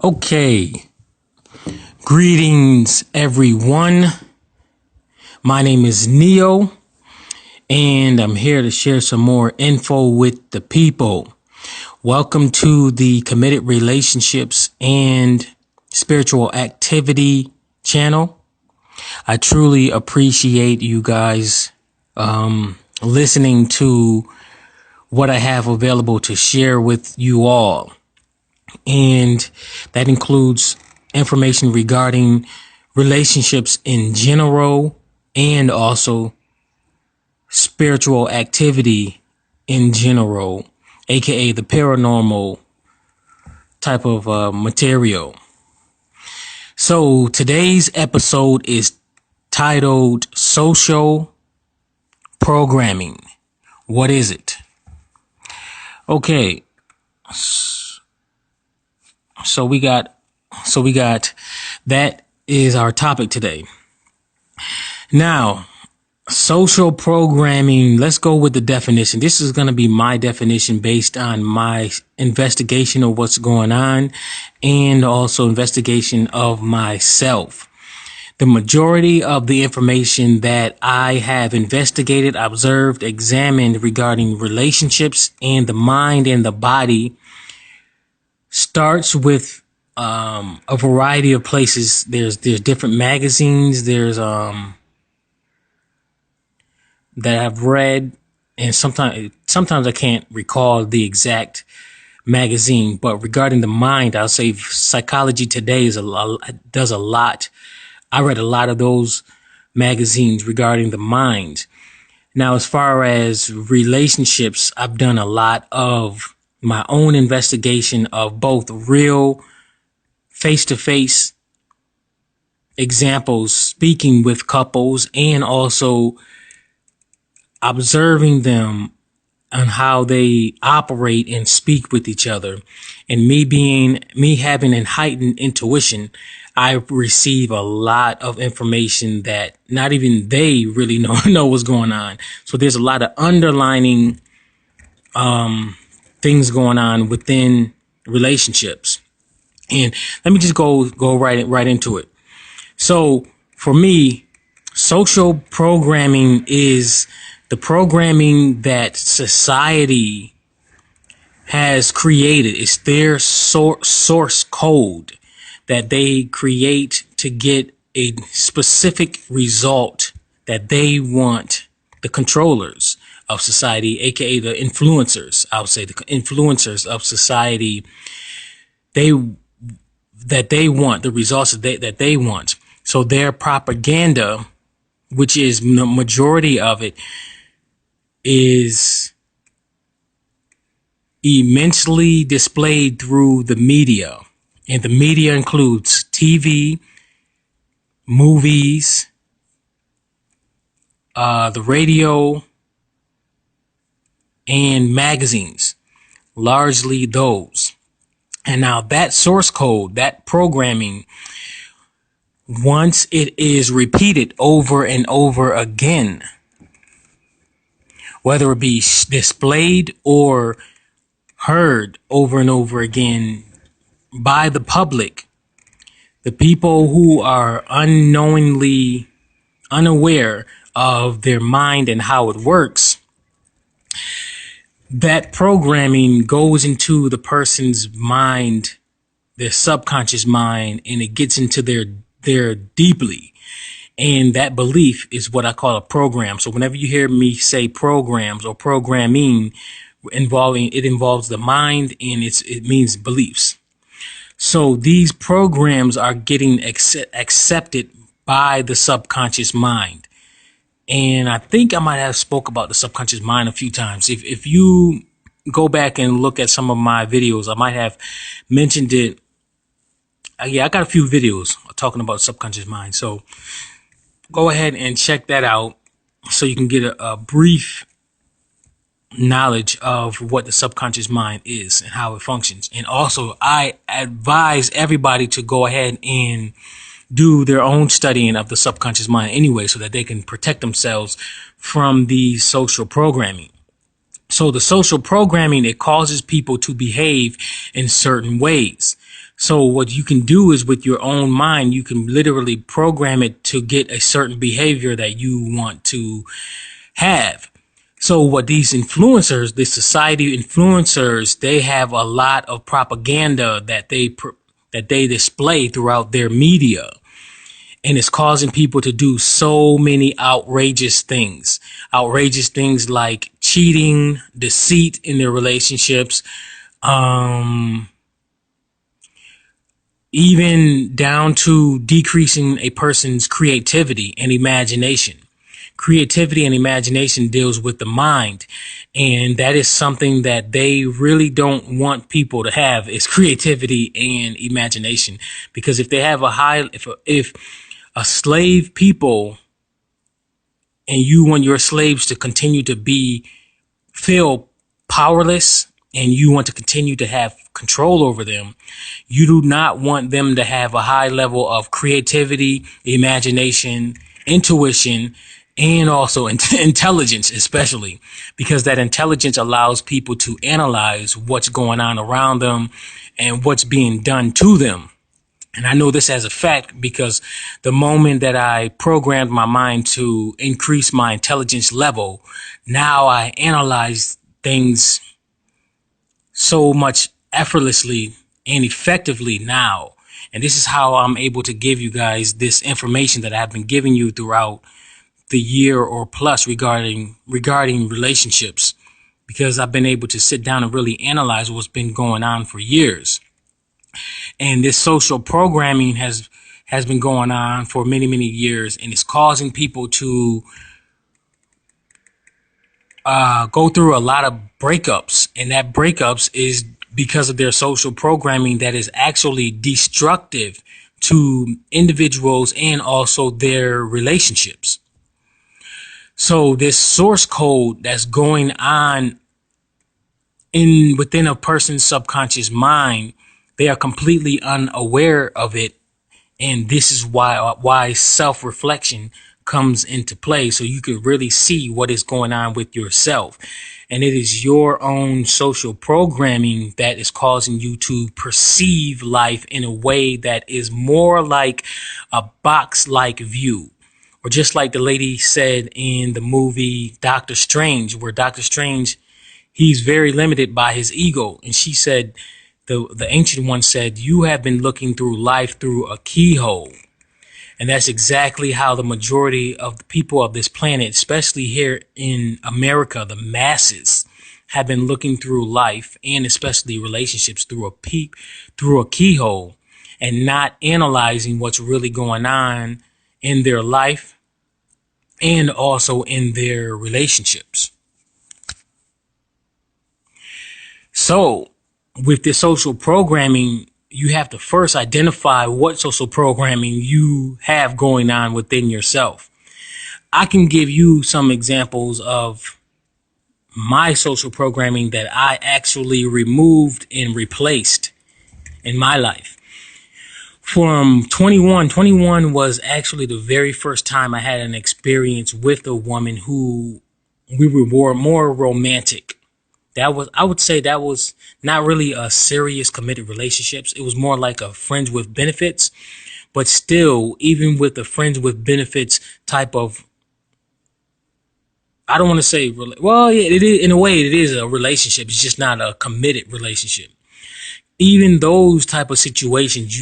Okay, greetings everyone. My name is Neo, and I'm here to share some more info with the people. Welcome to the Committed Relationships and Spiritual Activity channel. I truly appreciate you guys listening to what I have available to share with you all. And that includes information regarding relationships in general and also spiritual activity in general, aka the paranormal type of material. So today's episode is titled Social Programming. What is it? Okay. So we got that is our topic today. Now, social programming, let's go with the definition. This is going to be my definition based on my investigation of what's going on and also investigation of myself. The majority of the information that I have investigated, observed, examined regarding relationships and the mind and the body starts with a variety of places. There's different magazines. There's that I've read, and sometimes I can't recall the exact magazine. But regarding the mind, I'll say Psychology Today does a lot. I read a lot of those magazines regarding the mind. Now, as far as relationships, I've done a lot of my own investigation of both real face-to-face examples, speaking with couples, and also observing them on how they operate and speak with each other. And me having a heightened intuition, I receive a lot of information that not even they really know what's going on. So there's a lot of underlining things going on within relationships. And let me just go right into it. So for me, social programming is the programming that society has created. It's their source code that they create to get a specific result that they want the controllers of society, aka the influencers, I would say the influencers of society, that they want, the results that they want. So their propaganda, which is the majority of it, is immensely displayed through the media. And the media includes TV, movies, the radio, and magazines, largely those. And now that source code, that programming, once it is repeated over and over again, whether it be displayed or heard over and over again by the public, the people who are unaware of their mind and how it works, that programming goes into the person's mind, their subconscious mind, and it gets into their deeply. And that belief is what I call a program. So whenever you hear me say programs or programming, it involves the mind, and it means beliefs. So these programs are getting accepted by the subconscious mind. And I think I might have spoke about the subconscious mind a few times. If you go back and look at some of my videos, I might have mentioned it. I got a few videos talking about subconscious mind. So go ahead and check that out so you can get a brief knowledge of what the subconscious mind is and how it functions. And also, I advise everybody to go ahead and do their own studying of the subconscious mind anyway, so that they can protect themselves from the social programming. So the social programming, it causes people to behave in certain ways. So what you can do is with your own mind, you can literally program it to get a certain behavior that you want to have. So what these influencers, the society influencers, they have a lot of propaganda that they display throughout their media. And it's causing people to do so many outrageous things. Outrageous things like cheating, deceit in their relationships, even down to decreasing a person's creativity and imagination. Creativity and imagination deals with the mind, and that is something that they really don't want people to have, is creativity and imagination. Because if they have if a slave people, and you want your slaves to continue to feel powerless, and you want to continue to have control over them, you do not want them to have a high level of creativity, imagination, intuition, and also intelligence, especially because that intelligence allows people to analyze what's going on around them and what's being done to them. And I know this as a fact because the moment that I programmed my mind to increase my intelligence level, now I analyze things so much effortlessly and effectively now. And this is how I'm able to give you guys this information that I've been giving you throughout the year or plus regarding relationships, because I've been able to sit down and really analyze what's been going on for years. And this social programming has been going on for many, many years, and it's causing people to go through a lot of breakups. And that breakups is because of their social programming that is actually destructive to individuals and also their relationships. So this source code that's going on within a person's subconscious mind, they are completely unaware of it. And this is why self-reflection comes into play, so you can really see what is going on with yourself. And it is your own social programming that is causing you to perceive life in a way that is more like a box-like view. Or just like the lady said in the movie Doctor Strange, where Doctor Strange, he's very limited by his ego. And she said, the ancient one said, you have been looking through life through a keyhole. And that's exactly how the majority of the people of this planet, especially here in America, the masses, have been looking through life and especially relationships through a keyhole, and not analyzing what's really going on in their life and also in their relationships. So with this social programming, you have to first identify what social programming you have going on within yourself. I can give you some examples of my social programming that I actually removed and replaced in my life. From 21 was actually the very first time I had an experience with a woman who we were more romantic. I would say that was not really a serious committed relationships. It was more like a friends with benefits, but still, even with the friends with benefits type of, I don't want to say, well, yeah, it is, in a way, it is a relationship. It's just not a committed relationship. Even those type of situations,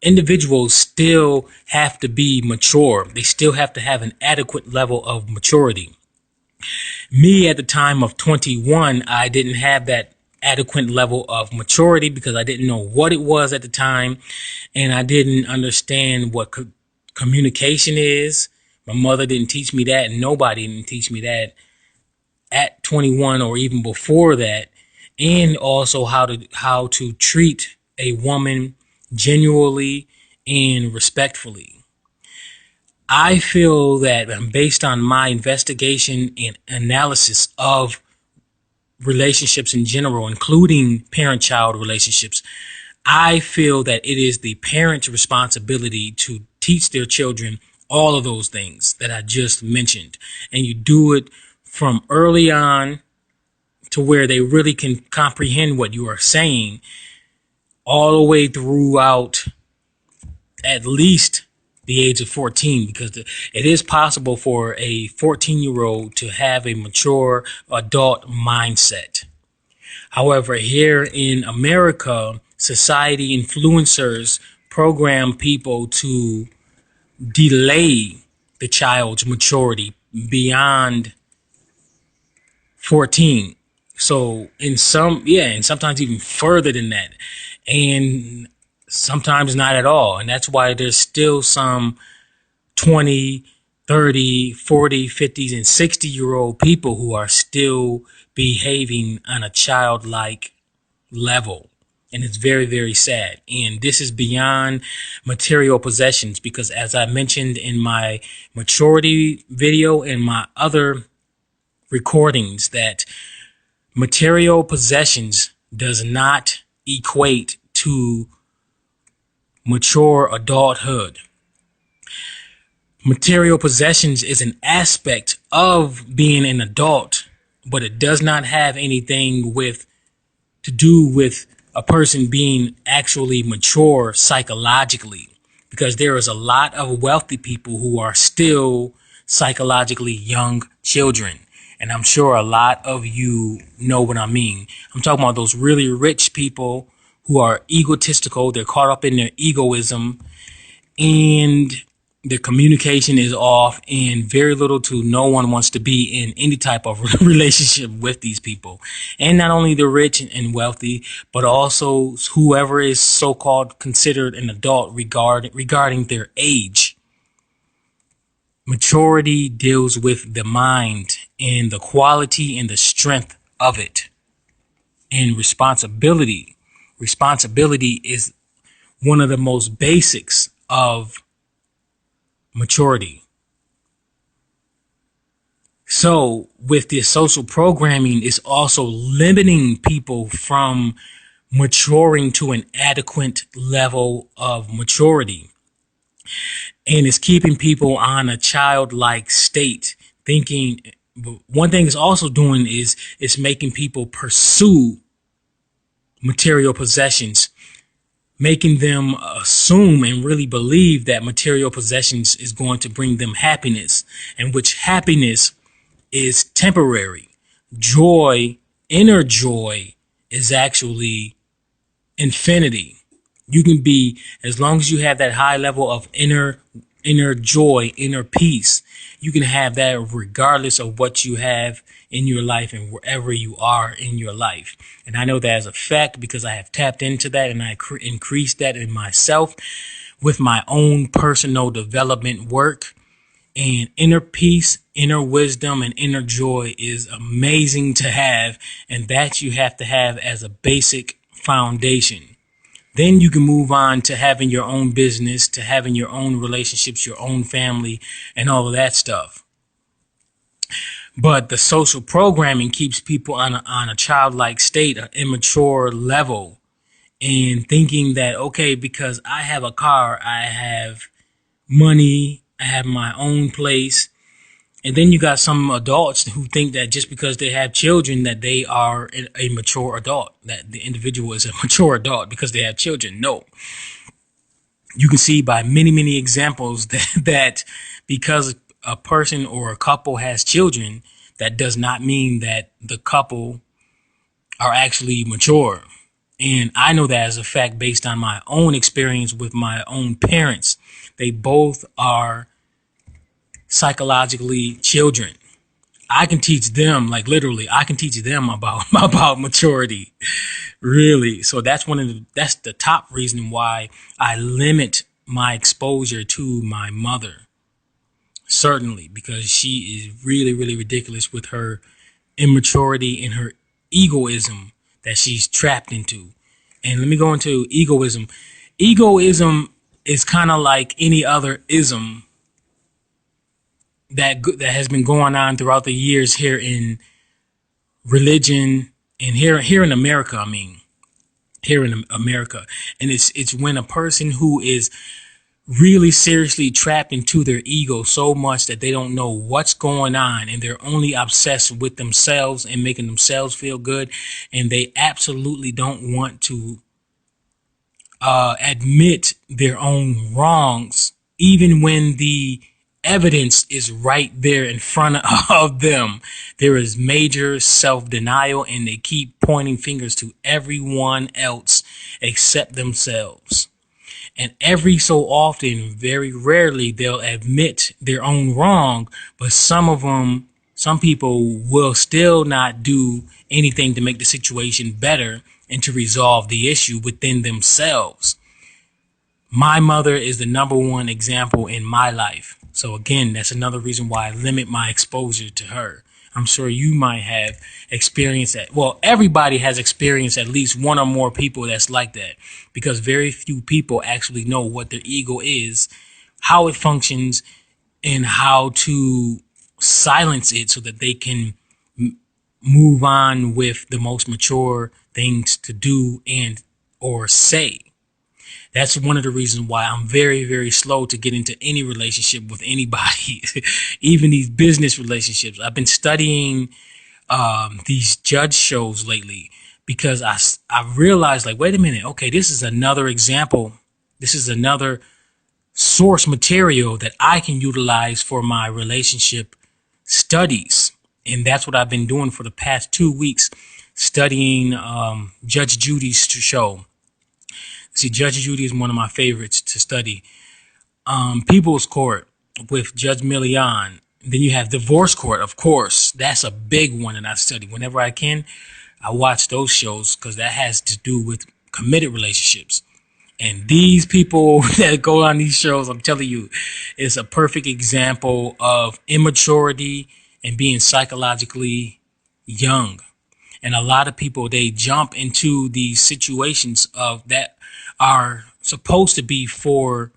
individuals still have to be mature. They still have to have an adequate level of maturity. Me at the time of 21, I didn't have that adequate level of maturity because I didn't know what it was at the time, and I didn't understand what communication is. My mother didn't teach me that, and nobody didn't teach me that at 21 or even before that, and also how to treat a woman genuinely and respectfully. I feel that based on my investigation and analysis of relationships in general, including parent-child relationships, I feel that it is the parent's responsibility to teach their children all of those things that I just mentioned. And you do it from early on to where they really can comprehend what you are saying. all the way throughout at least the age of 14, because it is possible for a 14-year-old to have a mature adult mindset. However, here in America, society influencers program people to delay the child's maturity beyond 14. So and sometimes even further than that. And sometimes not at all. And that's why there's still some 20, 30, 40, 50s, and 60-year-old people who are still behaving on a childlike level. And it's very, very sad. And this is beyond material possessions, because as I mentioned in my maturity video and my other recordings, that material possessions does not equate to mature adulthood. Material possessions is an aspect of being an adult, but it does not have anything to do with a person being actually mature psychologically, because there is a lot of wealthy people who are still psychologically young children. And I'm sure a lot of you know what I mean. I'm talking about those really rich people who are egotistical. They're caught up in their egoism, and their communication is off, and very little to no one wants to be in any type of relationship with these people. And not only the rich and wealthy, but also whoever is so-called considered an adult regarding their age. Maturity deals with the mind and the quality and the strength of it. And responsibility is one of the most basics of maturity. So with this social programming, is also limiting people from maturing to an adequate level of maturity. And it's keeping people on a childlike state, thinking. One thing it's also doing is it's making people pursue material possessions, making them assume and really believe that material possessions is going to bring them happiness, and which happiness is temporary. Joy, inner joy, is actually infinity. You can be, as long as you have that high level of inner joy, inner peace, you can have that regardless of what you have in your life and wherever you are in your life. And I know that as a fact, because I have tapped into that, and I increased that in myself with my own personal development work. And inner peace, inner wisdom, and inner joy is amazing to have, and that you have to have as a basic foundation. Then you can move on to having your own business, to having your own relationships, your own family, and all of that stuff. But the social programming keeps people on a childlike state, an immature level, and thinking that, okay, because I have a car, I have money, I have my own place. And then you got some adults who think that just because they have children that they are a mature adult, that the individual is a mature adult because they have children. No. You can see by many, many examples that because a person or a couple has children, that does not mean that the couple are actually mature. And I know that as a fact based on my own experience with my own parents. They both are psychologically children. I can teach them, like literally, I can teach them about maturity, really. So that's that's the top reason why I limit my exposure to my mother. Certainly, because she is really, really ridiculous with her immaturity and her egoism that she's trapped into. And let me go into egoism. Egoism is kind of like any other ism that has been going on throughout the years here in religion and here in America. I mean, here in America, and it's when a person who is really seriously trapped into their ego so much that they don't know what's going on, and they're only obsessed with themselves and making themselves feel good, and they absolutely don't want to admit their own wrongs, even when the evidence is right there in front of them. There is major self-denial, and they keep pointing fingers to everyone else except themselves. And every so often, very rarely, they'll admit their own wrong, but some people will still not do anything to make the situation better and to resolve the issue within themselves. My mother is the number one example in my life. So again, that's another reason why I limit my exposure to her. I'm sure you might have experienced that. Well, everybody has experienced at least one or more people that's like that, because very few people actually know what their ego is, how it functions, and how to silence it so that they can move on with the most mature things to do and or say. That's one of the reasons why I'm very, very slow to get into any relationship with anybody, even these business relationships. I've been studying these judge shows lately because I realized, like, wait a minute, okay, this is another example. This is another source material that I can utilize for my relationship studies. And that's what I've been doing for the past 2 weeks, studying Judge Judy's show. See, Judge Judy is one of my favorites to study. People's Court with Judge Millian. Then you have Divorce Court, of course. That's a big one that I study. Whenever I can, I watch those shows because that has to do with committed relationships. And these people that go on these shows, I'm telling you, is a perfect example of immaturity and being psychologically young. And a lot of people, they jump into these situations of that are supposed to be for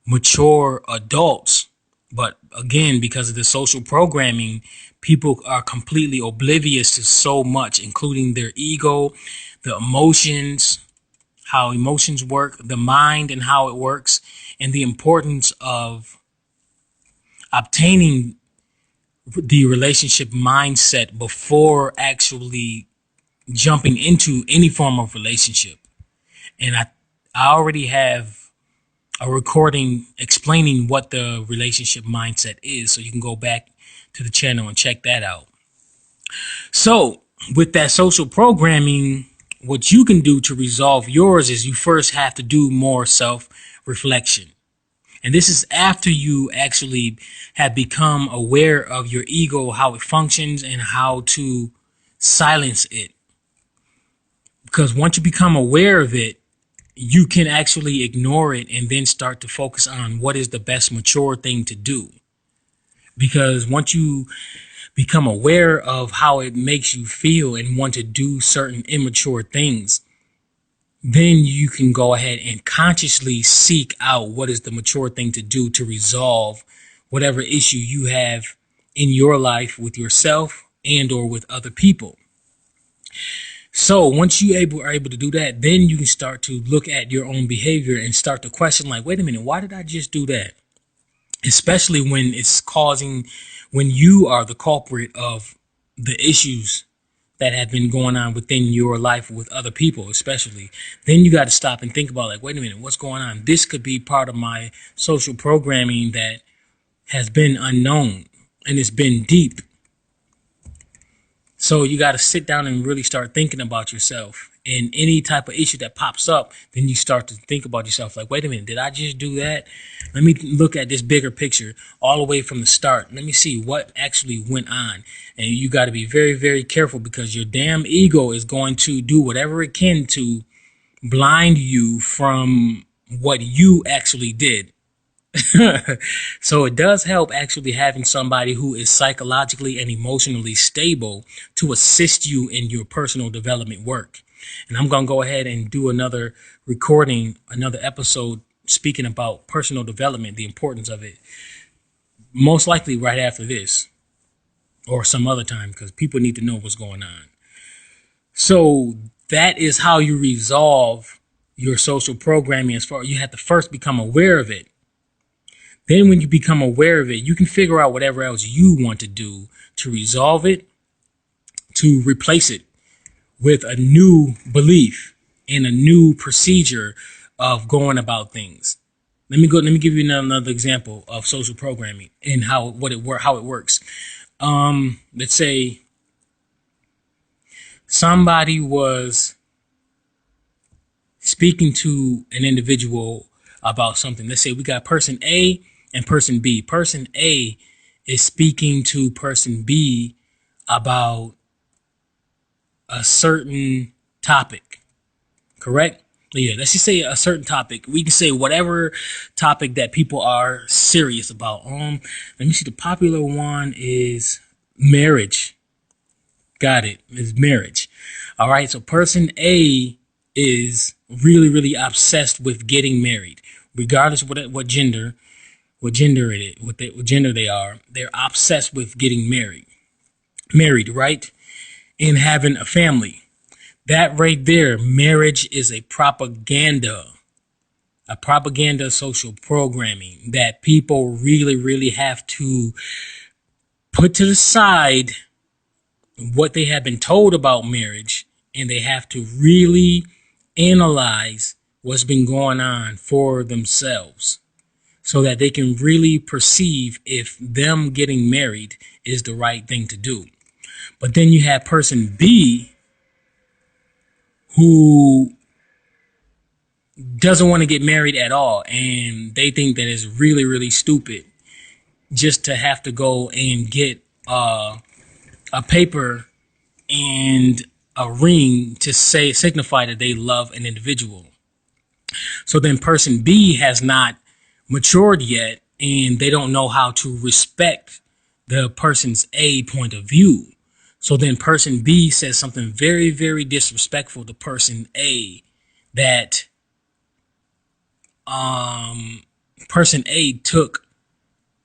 mature adults. But again, because of the social programming, people are completely oblivious to so much, including their ego, the emotions, how emotions work, the mind and how it works, and the importance of obtaining the relationship mindset before actually jumping into any form of relationship. And I already have a recording explaining what the relationship mindset is, so you can go back to the channel and check that out. So with that social programming, what you can do to resolve yours is you first have to do more self-reflection. And this is after you actually have become aware of your ego, how it functions, and how to silence it. Because once you become aware of it, you can actually ignore it and then start to focus on what is the best mature thing to do. Because once you become aware of how it makes you feel and want to do certain immature things, then you can go ahead and consciously seek out what is the mature thing to do to resolve whatever issue you have in your life with yourself and or with other people. So once you are able to do that, then you can start to look at your own behavior and start to question, like, wait a minute, why did I just do that? Especially when when you are the culprit of the issues that have been going on within your life with other people, especially. Then you got to stop and think about, like, wait a minute, what's going on? This could be part of my social programming that has been unknown and it's been deep. So you got to sit down and really start thinking about yourself. And any type of issue that pops up, then you start to think about yourself, like, wait a minute, did I just do that? Let me look at this bigger picture all the way from the start. Let me see what actually went on. And you got to be very, very careful, because your damn ego is going to do whatever it can to blind you from what you actually did. So it does help actually having somebody who is psychologically and emotionally stable to assist you in your personal development work. And I'm going to go ahead and do another recording, another episode speaking about personal development, the importance of it, most likely right after this or some other time, because people need to know what's going on. So that is how you resolve your social programming. As far, you have to first become aware of it. Then when you become aware of it, you can figure out whatever else you want to do to resolve it, to replace it with a new belief and a new procedure of going about things. Let me give you another example of social programming and how it works. Let's say somebody was speaking to an individual about something. Let's say we got person A and person B. Person A is speaking to person B about a certain topic, correct? Yeah, let's just say a certain topic. We can say whatever topic that people are serious about. Let me see. The popular one is marriage. Got it. It's marriage. All right. So person A is really, really obsessed with getting married, regardless of what gender what gender they are. They're obsessed with getting married, right, and having a family. That right there, marriage is a propaganda social programming that people really, really have to put to the side what they have been told about marriage, and they have to really analyze what's been going on for themselves so that they can really perceive if them getting married is the right thing to do. But then you have person B who doesn't want to get married at all, and they think that it's really, really stupid just to have to go and get a paper and a ring to signify that they love an individual. So then person B has not matured yet, and they don't know how to respect the person's A point of view. So then person B says something very, very disrespectful to person A that person A took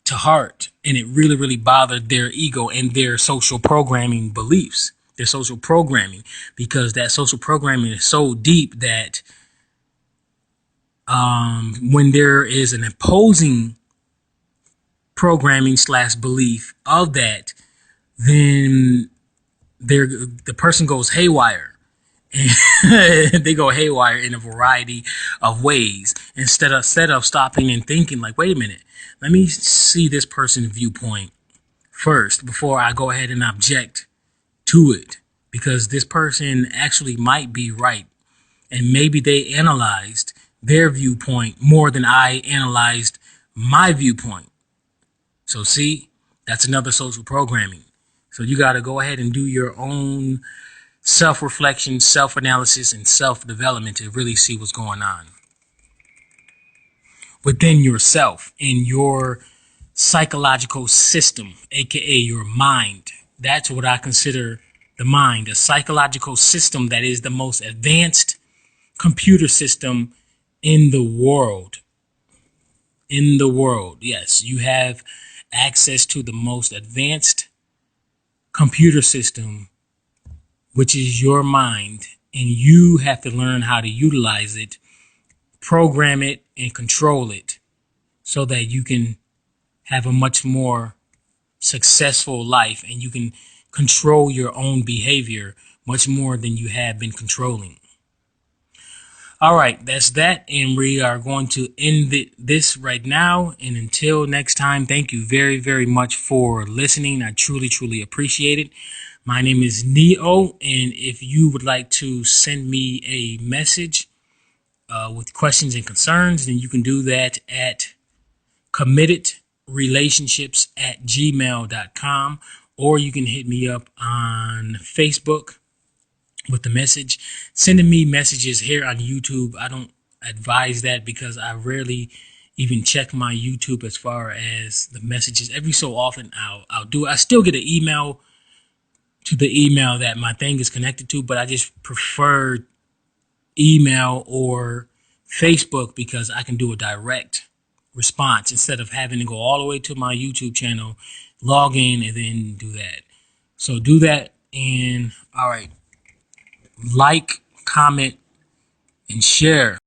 to heart, and it really, really bothered their ego and their social programming beliefs, their social programming, because that social programming is so deep that when there is an opposing programming / belief of that, then the person goes haywire. And they go haywire in a variety of ways instead of stopping and thinking like, wait a minute, let me see this person's viewpoint first before I go ahead and object to it, because this person actually might be right, and maybe they analyzed their viewpoint more than I analyzed my viewpoint. So see, that's another social programming. So you got to go ahead and do your own self-reflection, self-analysis, and self-development to really see what's going on within yourself, in your psychological system, aka your mind. That's what I consider the mind, a psychological system that is the most advanced computer system in the world. In the world, yes, you have access to the most advanced computer system, which is your mind, and you have to learn how to utilize it, program it, and control it so that you can have a much more successful life, and you can control your own behavior much more than you have been controlling. All right, that's that, and we are going to end this right now. And until next time, thank you very, very much for listening. I truly, truly appreciate it. My name is Neo, and if you would like to send me a message with questions and concerns, then you can do that at committedrelationships@gmail.com, or you can hit me up on Facebook with the message. Sending me messages here on YouTube, I don't advise that because I rarely even check my YouTube as far as the messages. Every so often I'll do it. I still get an email to the email that my thing is connected to, but I just prefer email or Facebook because I can do a direct response instead of having to go all the way to my YouTube channel, log in, and then do that. So do that, and all right, like, comment, and share.